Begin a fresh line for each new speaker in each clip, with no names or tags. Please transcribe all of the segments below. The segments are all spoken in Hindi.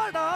पढ़ा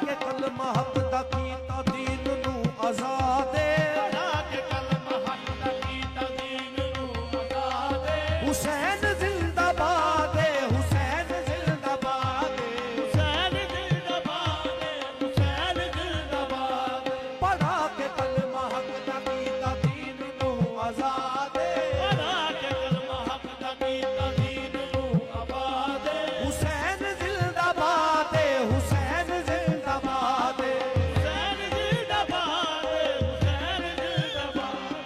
के कलमा हक दा कीता दीन नू आजादे
पढ़ा के कलमा हक दा कीता दीन नू आजादे
हुसैन जिंदाबाद हुसैन जिंदाबाद
हुसैन जिंदाबाद हुसैन जिंदाबाद
पढ़ा के कलमा हक दा कीता दीन नू आजादे
पढ़ा के कलमा हक दा कीता दीन नू आबादे
हुसैन जिंदाबाद हुसैन जिंदाबाद
हुसैन जिंदाबाद हुसैन जिंदाबाद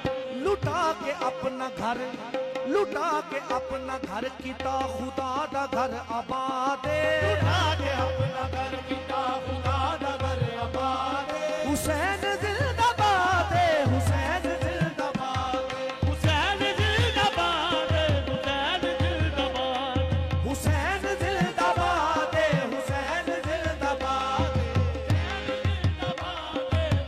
लुटा के अपना घर किता खुदा दा घर आबाद
उठा के अपना घर कीता खुदा दा घर आबाद
हुसैन जिंदाबाद हुसैन जिंदाबाद
हुसैन जिंदाबाद हुसैन जिंदाबाद
हुसैन जिंदाबाद हुसैन जिंदाबाद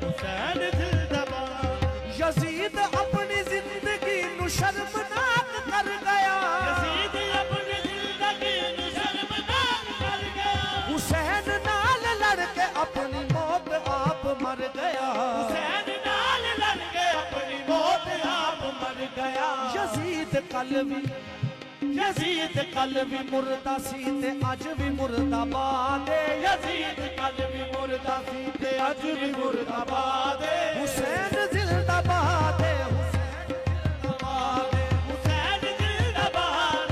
हुसैन जिंदाबाद
यजीद अपनी जिंदगी नु शर्मनाक कर गया
यजीद अपनी जिंदगी नू शर्मनाक कर गया
हुसैन नाल लड़के अपनी मौत आप मर गया
हुसैन नाल लड़ के अपनी मौत आप मर गया
यजीद कल भी मुर्दा सी ते अज भी मुर्दाबाद
यजीद कल भी मुर्दा सी ते अज भी मुर्दाबाद
हुसैन जिंदाबाद
हुसैन जिंदाबाद हुसैन जिंदाबाद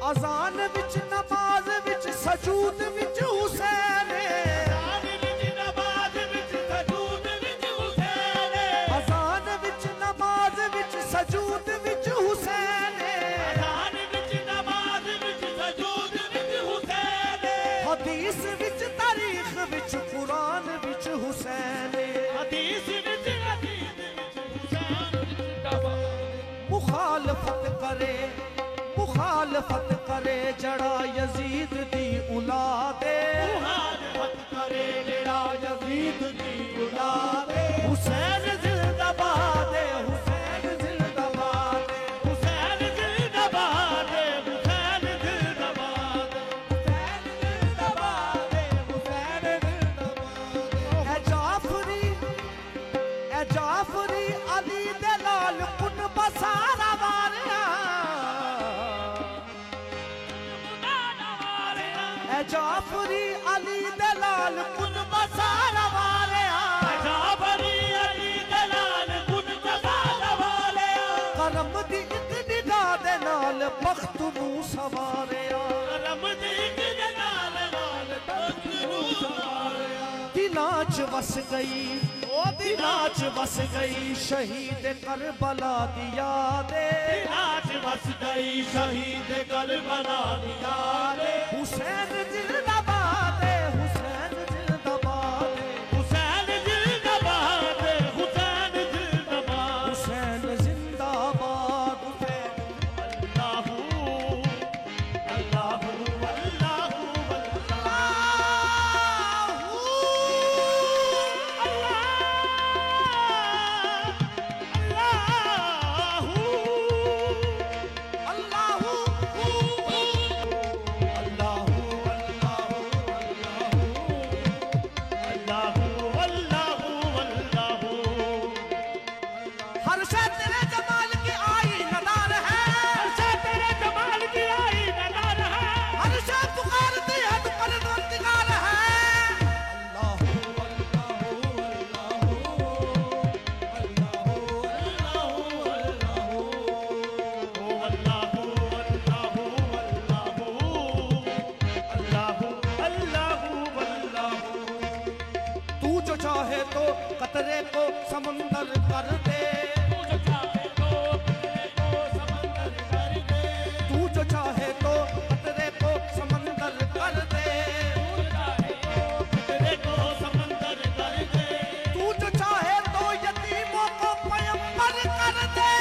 अजान विच नमाज विच सजूद विच हुसैन
अज़ान विच नमाज़ विच सजूद विच हुसैन
अजान विच नमाज विच सजूद विच हुसैन
अज़ान विच नमाज़ विच सजूद विच हुसैन
हदीस विच तारीख विच कुरान विच हुसैन
हदीस विच हुसैन
मुखालफत करे जड़ा यजीद दी औलादे
मुखालफत करे जेड़ा यजीद दी औलादे
हुसैन जिंदाबाद हुसैन जिंदाबाद
हुसैन जिंदाबाद हुसैन जिंदाबाद
ए जाफरी अली दे लाल कुन बसारा वारिया ए जाफरी अली दे लाल कुन बसारा वारिया
जाफरी अली दलाल कुन बसारा वालिया
करम दी इक निगाह दे नाल बख्त नू सवारिया
करम दी इक दलाल नाल बख्त नू सवारिया
दिलां च वस गई शहीद करबला दी याद
दिलाच बस गई शहीद करबला दी याद
हुसैन जिंदाबाद हुसैन जिंदाबाद
हुसैन जिंदाबाद हुसैन जिंदाबाद
हुसैन जिंदाबाद
अल्लाहू अल्लाहू अल्लाहू
हर शय तेरे जमाल की आई नदार है
तेरे जमाल की आई नज़र है
हर शय पुकारती है तू परवरदिगार है तू जो चाहे तो कतरे को समुंदर कर दे तू जो चाहे तो कतरे को समंदर कर दे तू जो चाहे तो यतीमों को पयंबर कर दे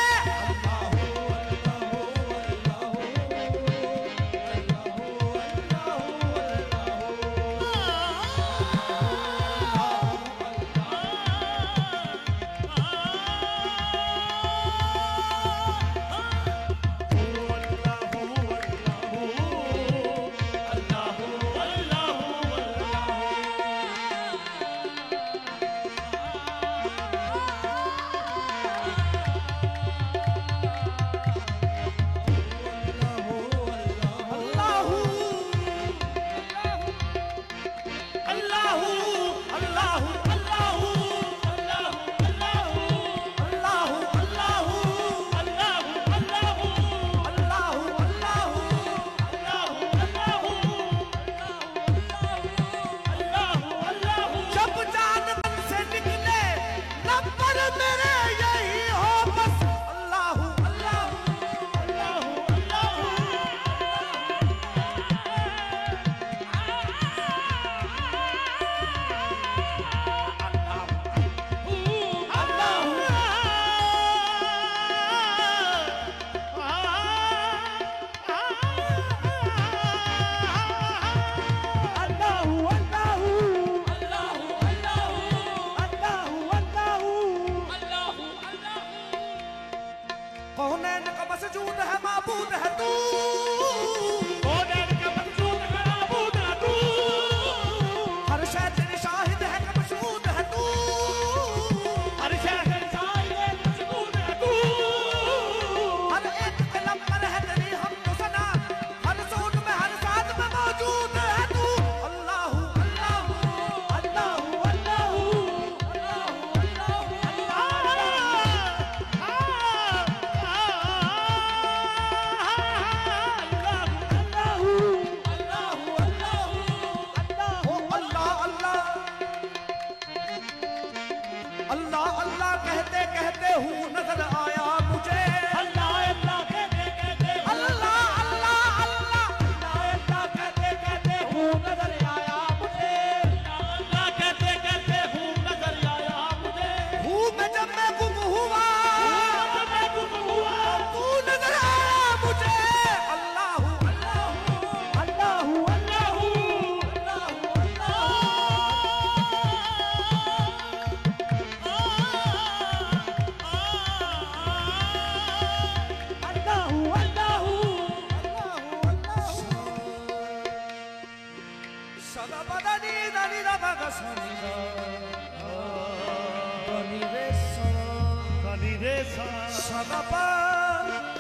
Sagapa,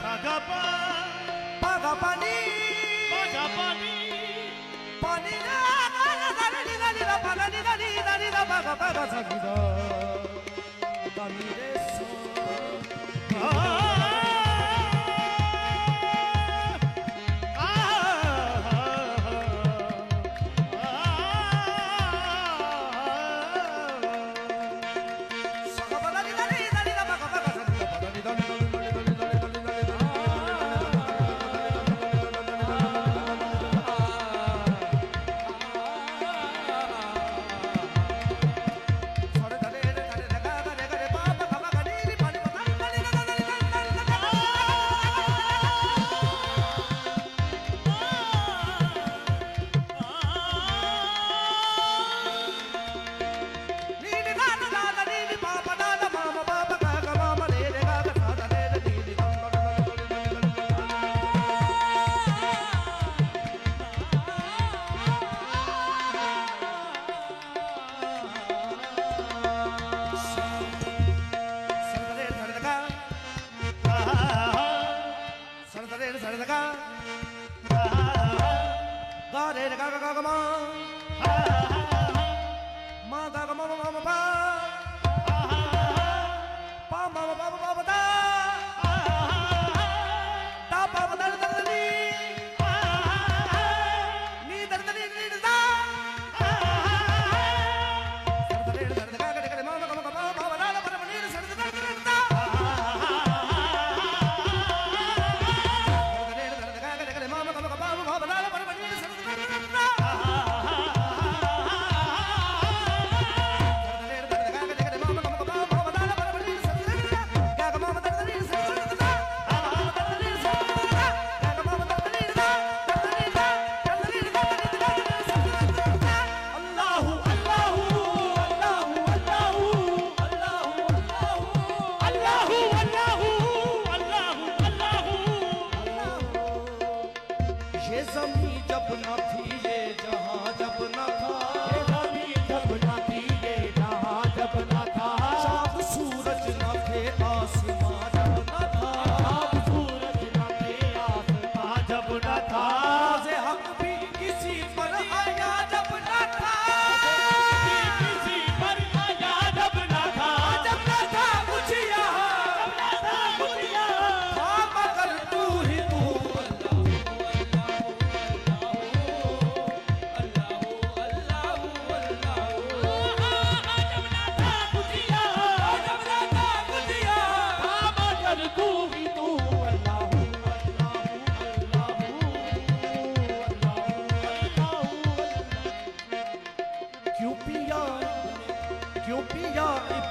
Sagapa,
Pagapani,
Pagapani,
Panina, Nina, Panina, Nina, Pagapaga, Sagida, Damireso.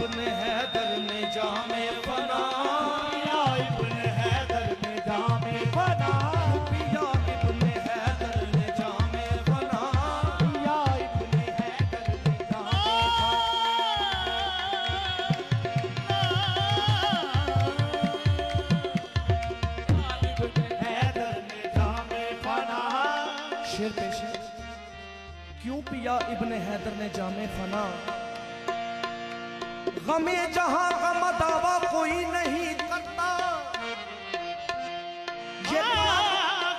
इब्न हैदर ने जामे फना,
या इब्न हैदर ने जामे फना,
पिया इब्न हैदर ने जामे फना,
या इब्न हैदर ने जामे फना, इब्न हैदर ने जामे फना।
शेर पेश है। क्यों पिया इब्न हैदर ने जामे फना, गमे जहां का मदावा कोई नहीं करता, ये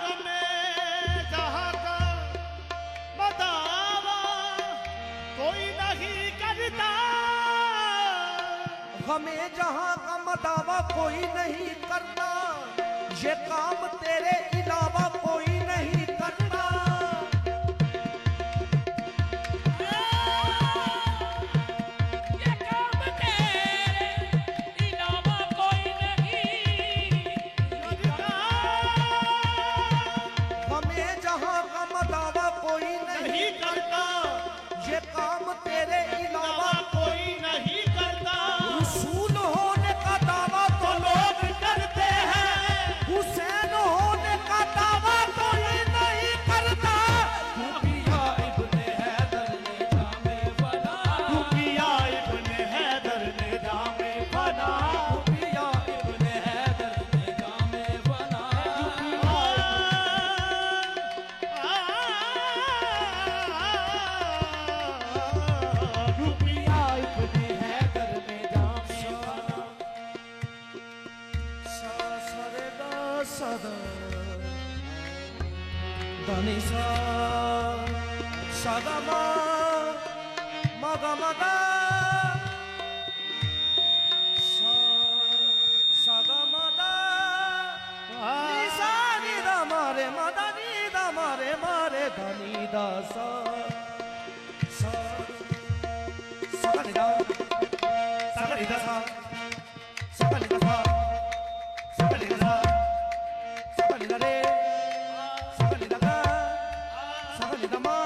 गमे जहां का मदावा कोई नहीं करता,
गमे जहां का मदावा कोई नहीं करता, ये काम तेरे अलावा कोई नहीं करता। ये काम तेरे अलावा
कोई नहीं करता,
रसूल होने का दावा तो लोग
करते हैं,
हुसैन होने का दावा दा दानी सा सा गा मा गा मा दा सा गा मा दा नी सा नी दा मारे मा दा नी दा मारे मारे दा नी दा सा सा सा गा नी दा सा गा नी दा सा सा गा नी दा सा सा गा नी दा सा सा गा नी दा रे सा गा नी दा गा सा गा नी दा मा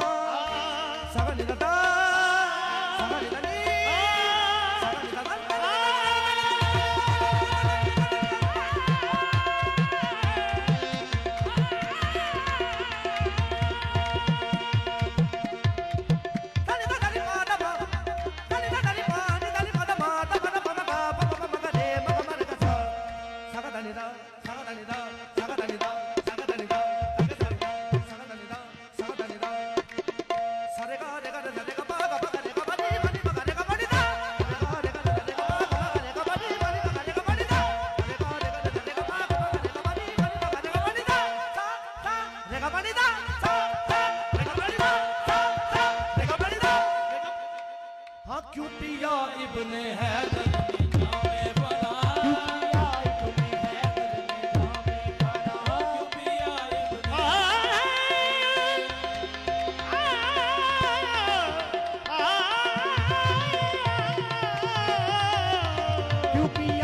सा गा नी दा दा सा गा नी दा नी सा गा नी दा दा हाँ क्यों पिया इब्ने हैदर जामे बना क्यों पिया इब्ने हैदर जामे बना क्यों पिया इब्ने क्यों पिया